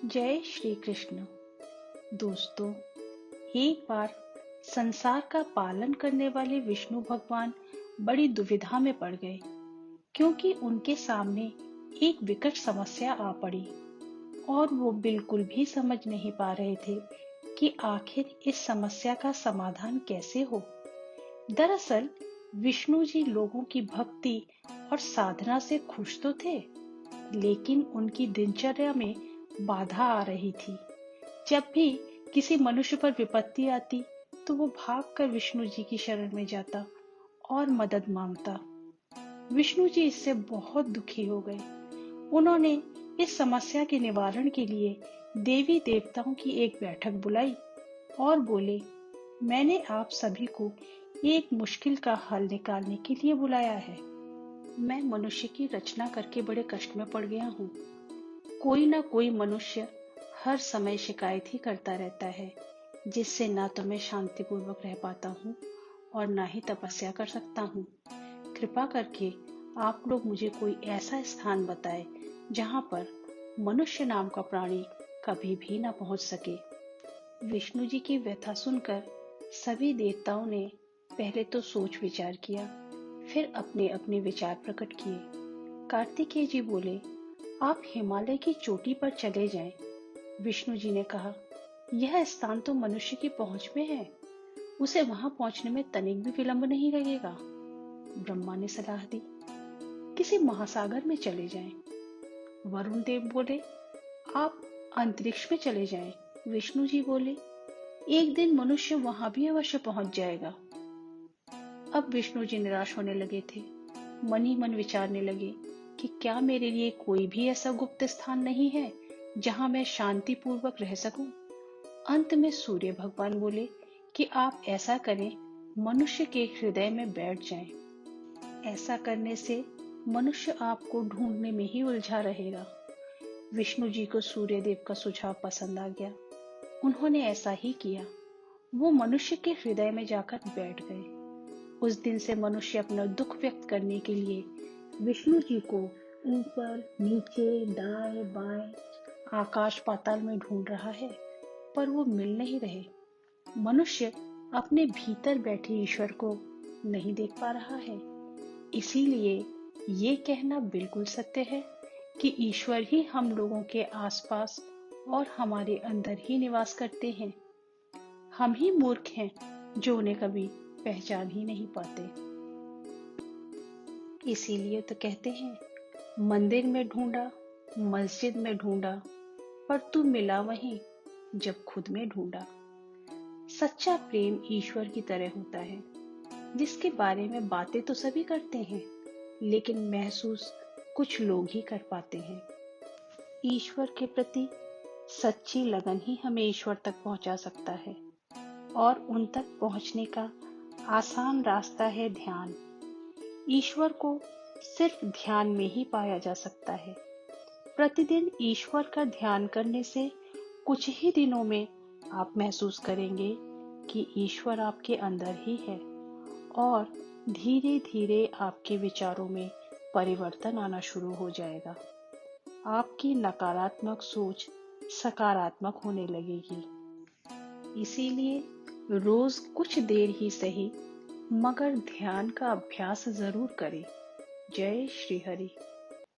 जय श्री कृष्ण। दोस्तों, एक बार संसार का पालन करने वाले विष्णु भगवान बड़ी दुविधा में पड़ गए, क्योंकि उनके सामने एक विकट समस्या आ पड़ी और वो बिल्कुल भी समझ नहीं पा रहे थे कि आखिर इस समस्या का समाधान कैसे हो। दरअसल विष्णु जी लोगों की भक्ति और साधना से खुश तो थे, लेकिन उनकी दिनचर्या में बाधा आ रही थी। जब भी किसी मनुष्य पर विपत्ति आती तो वो भागकर विष्णु जी की शरण में जाता और मदद मांगता। विष्णु जी इससे बहुत दुखी हो गए। उन्होंने इस समस्या के निवारण के लिए देवी देवताओं की एक बैठक बुलाई और बोले, मैंने आप सभी को एक मुश्किल का हल निकालने के लिए बुलाया है। मैं मनुष्य की रचना करके बड़े कष्ट में पड़ गया हूँ। कोई ना कोई मनुष्य हर समय शिकायत ही करता रहता है, जिससे ना तो मैं शांतिपूर्वक रह पाता हूँ और ना ही तपस्या कर सकता हूँ। कृपा करके आप लोग मुझे कोई ऐसा स्थान बताएं जहाँ पर मनुष्य नाम का प्राणी कभी भी ना पहुँच सके। विष्णु जी की व्यथा सुनकर सभी देवताओं ने पहले तो सोच विचार किया, फिर अपने अपने विचार प्रकट किए। कार्तिकेय जी बोले, आप हिमालय की चोटी पर चले जाएं। विष्णु जी ने कहा, यह स्थान तो मनुष्य की पहुंच में है, उसे वहां पहुंचने में तनिक भी विलंब नहीं लगेगा। ब्रह्मा ने सलाह दी, किसी महासागर में चले जाएं। वरुण देव बोले, आप अंतरिक्ष में चले जाएं। विष्णु जी बोले, एक दिन मनुष्य वहां भी अवश्य पहुंच जाएगा। अब विष्णु जी निराश होने लगे थे। मन ही मन विचारने लगे कि क्या मेरे लिए कोई भी ऐसा गुप्त स्थान नहीं है जहां मैं शांति पूर्वक रह सकूं। अंत में सूर्य भगवान बोले कि आप ऐसा करें, मनुष्य के हृदय में बैठ जाएं। ऐसा करने से मनुष्य आपको ढूंढने में ही उलझा रहेगा। विष्णु जी को सूर्य देव का सुझाव पसंद आ गया। उन्होंने ऐसा ही किया। वो मनुष्य के हृदय में जाकर बैठ गए। उस दिन से मनुष्य अपना दुख व्यक्त करने के लिए विष्णु जी को ऊपर नीचे दाएं बाएं आकाश पाताल में ढूंढ रहा है, पर वो मिल नहीं रहे। मनुष्य अपने भीतर बैठे ईश्वर को नहीं देख पा रहा है। इसीलिए ये कहना बिल्कुल सत्य है कि ईश्वर ही हम लोगों के आसपास और हमारे अंदर ही निवास करते हैं। हम ही मूर्ख हैं जो उन्हें कभी पहचान ही नहीं पाते। इसीलिए तो कहते हैं, मंदिर में ढूंढा, मस्जिद में ढूंढा, पर तू मिला वहीं जब खुद में ढूंढा। सच्चा प्रेम ईश्वर की तरह होता है, जिसके बारे में बातें तो सभी करते हैं, लेकिन महसूस कुछ लोग ही कर पाते हैं। ईश्वर के प्रति सच्ची लगन ही हमें ईश्वर तक पहुंचा सकता है, और उन तक पहुंचने का आसान रास्ता है ध्यान। ईश्वर को सिर्फ ध्यान में ही पाया जा सकता है। प्रतिदिन ईश्वर का ध्यान करने से कुछ ही दिनों में आप महसूस करेंगे कि ईश्वर आपके अंदर ही है, और धीरे धीरे आपके विचारों में परिवर्तन आना शुरू हो जाएगा। आपकी नकारात्मक सोच सकारात्मक होने लगेगी। इसीलिए रोज कुछ देर ही सही, मगर ध्यान का अभ्यास जरूर करें। जय श्री हरि।